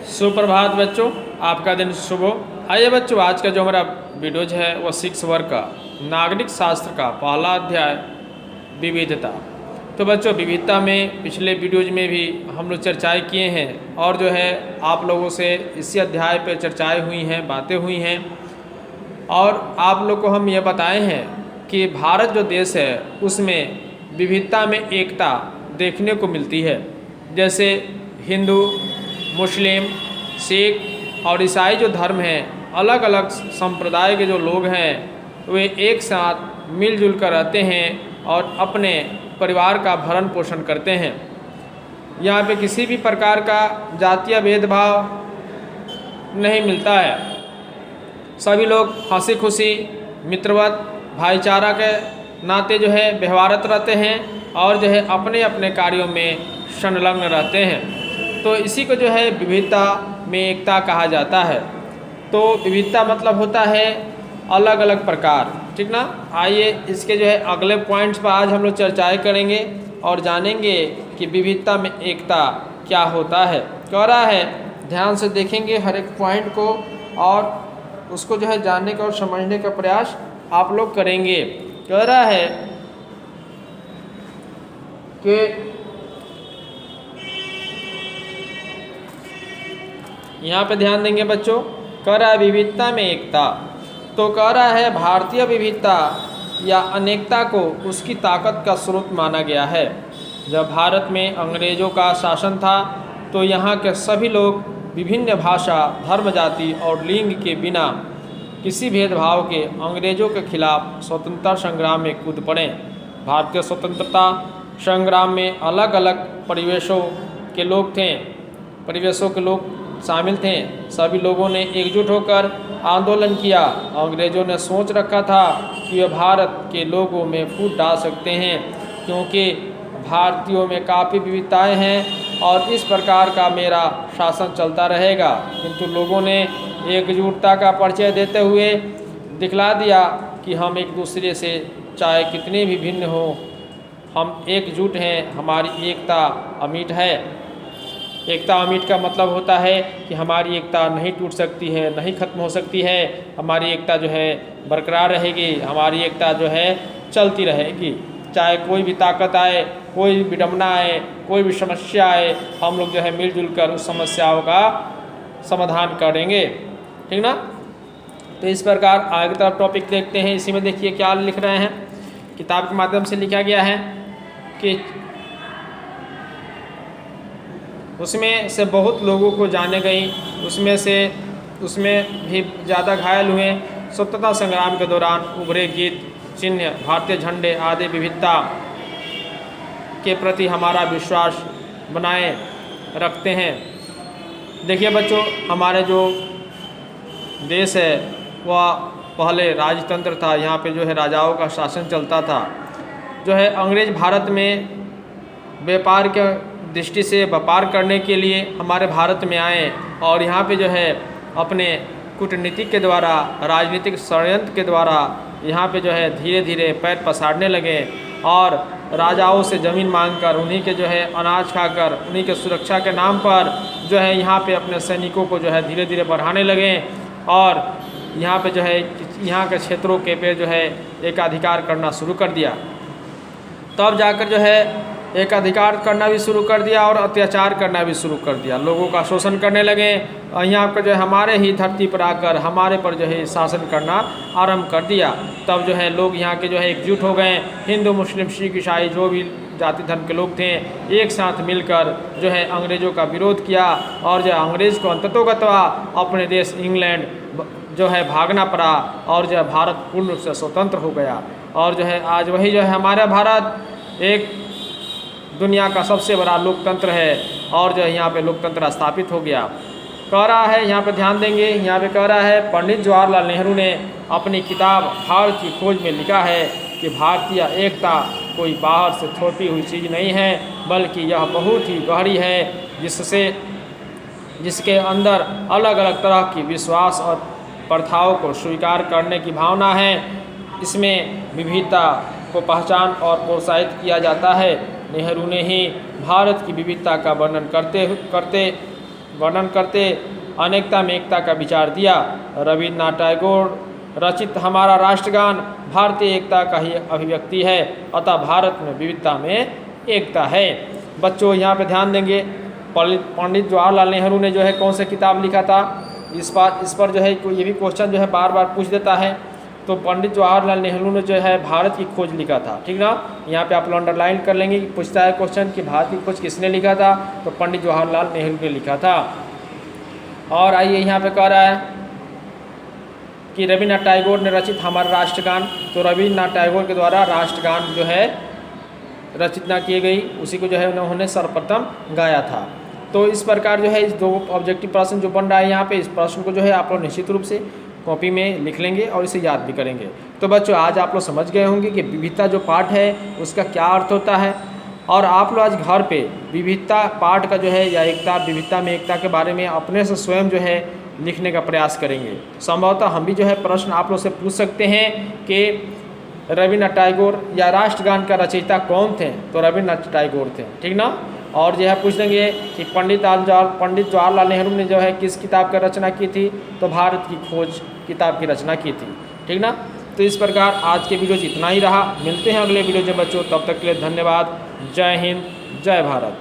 सुप्रभात बच्चों, आपका दिन शुभ हो। आइए बच्चों, आज का जो हमारा वीडियोज है वह 6 वर्ग का नागरिक शास्त्र का पहला अध्याय विविधता। तो बच्चों, विविधता में पिछले वीडियोज में भी हम लोग चर्चाएँ किए हैं और जो है आप लोगों से इसी अध्याय पर चर्चाएँ हुई हैं, बातें हुई हैं और आप लोग को हम ये बताए हैं कि भारत जो देश है उसमें विविधता में एकता देखने को मिलती है। जैसे हिंदू, मुस्लिम, सिख और ईसाई जो धर्म हैं, अलग अलग संप्रदाय के जो लोग हैं वे एक साथ मिलजुल कर रहते हैं और अपने परिवार का भरण पोषण करते हैं। यहाँ पे किसी भी प्रकार का जातीय भेदभाव नहीं मिलता है। सभी लोग हंसी खुशी, मित्रवत, भाईचारा के नाते जो है व्यवहारत रहते हैं और जो है अपने अपने कार्यों में संलग्न रहते हैं। तो इसी को जो है विविधता में एकता कहा जाता है। तो विविधता मतलब होता है अलग अलग प्रकार, ठीक ना। आइए इसके जो है अगले पॉइंट्स पर आज हम लोग चर्चाएँ करेंगे और जानेंगे कि विविधता में एकता क्या होता है। कह रहा है, ध्यान से देखेंगे हर एक पॉइंट को और उसको जो है जानने का और समझने का प्रयास आप लोग करेंगे। कह रहा है कि यहाँ पे ध्यान देंगे बच्चों। कह रहा है विविधता में एकता, तो कह रहा है भारतीय विविधता या अनेकता को उसकी ताकत का स्रोत माना गया है। जब भारत में अंग्रेज़ों का शासन था तो यहाँ के सभी लोग विभिन्न भाषा, धर्म, जाति और लिंग के बिना किसी भेदभाव के अंग्रेज़ों के खिलाफ स्वतंत्रता संग्राम में कूद पड़े। भारतीय स्वतंत्रता संग्राम में अलग अलग परिवेशों के लोग शामिल थे। सभी लोगों ने एकजुट होकर आंदोलन किया। अंग्रेज़ों ने सोच रखा था कि वे भारत के लोगों में फूट डाल सकते हैं क्योंकि भारतीयों में काफ़ी विविधताएं हैं और इस प्रकार का मेरा शासन चलता रहेगा। किंतु लोगों ने एकजुटता का परिचय देते हुए दिखला दिया कि हम एक दूसरे से चाहे कितने भी भिन्न हों, हम एकजुट हैं, हमारी एकता अमिट है। एकता अमिट का मतलब होता है कि हमारी एकता नहीं टूट सकती है, नहीं खत्म हो सकती है। हमारी एकता जो है बरकरार रहेगी, हमारी एकता जो है चलती रहेगी। चाहे कोई भी ताकत आए, कोई भी विडंबना आए, कोई भी समस्या आए, हम लोग जो है मिलजुल कर उस समस्याओं का समाधान करेंगे, ठीक ना। तो इस प्रकार आगे तरफ टॉपिक देखते हैं। इसी में देखिए क्या लिख रहे हैं, किताब के माध्यम से लिखा गया है कि उसमें से बहुत लोगों को जाने गई, उसमें भी ज़्यादा घायल हुए। स्वतंत्रता संग्राम के दौरान उभरे गीत, चिन्ह, भारतीय झंडे आदि विविधता के प्रति हमारा विश्वास बनाए रखते हैं। देखिए बच्चों, हमारे जो देश है वह पहले राजतंत्र था। यहाँ पे जो है राजाओं का शासन चलता था। जो है अंग्रेज़ भारत में व्यापार के दृष्टि से व्यापार करने के लिए हमारे भारत में आए और यहाँ पे जो है अपने कूटनीति के द्वारा, राजनीतिक षड्यंत्र के द्वारा यहाँ पे जो है धीरे धीरे पैर पसारने लगे और राजाओं से ज़मीन मांगकर, उन्हीं के जो है अनाज खाकर, उन्हीं के सुरक्षा के नाम पर जो है यहाँ पे अपने सैनिकों को जो है धीरे धीरे बढ़ाने लगे और यहाँ पे जो है यहाँ के क्षेत्रों के पे जो है एकाधिकार करना शुरू कर दिया। तब जाकर जो है एकाधिकार करना भी शुरू कर दिया और अत्याचार करना भी शुरू कर दिया। लोगों का शोषण करने लगे और यहाँ पर जो है हमारे ही धरती पर आकर हमारे पर जो है शासन करना आरंभ कर दिया। तब जो है लोग यहाँ के जो है एकजुट हो गए। हिंदू, मुस्लिम, सिख, ईसाई जो भी जाति धर्म के लोग थे एक साथ मिलकर जो है अंग्रेज़ों का विरोध किया और जो अंग्रेज़ को अंततोगत्वा अपने देश इंग्लैंड जो है भागना पड़ा और जो है भारत पूर्ण रूप से स्वतंत्र हो गया। और जो है आज वही जो है हमारा भारत एक दुनिया का सबसे बड़ा लोकतंत्र है और जो है यहाँ पे लोकतंत्र स्थापित हो गया। कह रहा है, यहाँ पे ध्यान देंगे, यहाँ पे कह रहा है पंडित जवाहरलाल नेहरू ने अपनी किताब भारत की खोज में लिखा है कि भारतीय एकता कोई बाहर से थोपी हुई चीज़ नहीं है, बल्कि यह बहुत ही गहरी है, जिसके अंदर अलग अलग तरह की विश्वास और प्रथाओं को स्वीकार करने की भावना है। इसमें विविधता को पहचान और प्रोत्साहित किया जाता है। नेहरू ने ही भारत की विविधता का वर्णन करते वर्णन करते अनेकता में एकता का विचार दिया। रविन्द्रनाथ टैगोर रचित हमारा राष्ट्रगान भारतीय एकता का ही अभिव्यक्ति है, अतः भारत में विविधता में एकता है। बच्चों यहाँ पे ध्यान देंगे, पंडित जवाहरलाल नेहरू ने जो है कौन सा किताब लिखा था, इस पर जो है ये भी क्वेश्चन जो है बार बार पूछ देता है। तो पंडित जवाहरलाल नेहरू ने जो है भारत की खोज लिखा था, ठीक ना। यहाँ पे आप लोग अंडरलाइन कर लेंगे कि पूछता है क्वेश्चन कि भारत की खोज किसने लिखा था, तो पंडित जवाहरलाल नेहरू ने लिखा था। और आइए यहाँ पे कह रहा है कि रविन्द्रनाथ टैगोर ने रचित हमारा राष्ट्रगान, तो रविन्द्रनाथ टैगोर के द्वारा राष्ट्रगान जो है रचना की गई, उसी को जो है उन्होंने सर्वप्रथम गाया था। तो इस प्रकार जो है इस दो ऑब्जेक्टिव प्रश्न जो बन रहा है यहाँ पे, इस प्रश्न को जो है आप लोग निश्चित रूप से कॉपी में लिख लेंगे और इसे याद भी करेंगे। तो बच्चों आज आप लोग समझ गए होंगे कि विविधता जो पाठ है उसका क्या अर्थ होता है, और आप लोग आज घर पे विविधता पाठ का जो है या एकता विविधता में एकता के बारे में अपने से स्वयं जो है लिखने का प्रयास करेंगे। संभवतः हम भी जो है प्रश्न आप लोग से पूछ सकते हैं कि रविन्द्रनाथ टैगोर या राष्ट्रगान का रचयिता कौन थे, तो रविन्द्रनाथ टैगोर थे, ठीक ना। और जो है पूछ देंगे कि पंडित जवाहरलाल नेहरू ने जो है किस किताब का रचना की थी, तो भारत की खोज किताब की रचना की थी, ठीक ना। तो इस प्रकार आज के वीडियो इतना ही रहा, मिलते हैं अगले वीडियो में बच्चों, तब तक के लिए धन्यवाद। जय हिंद, जय भारत।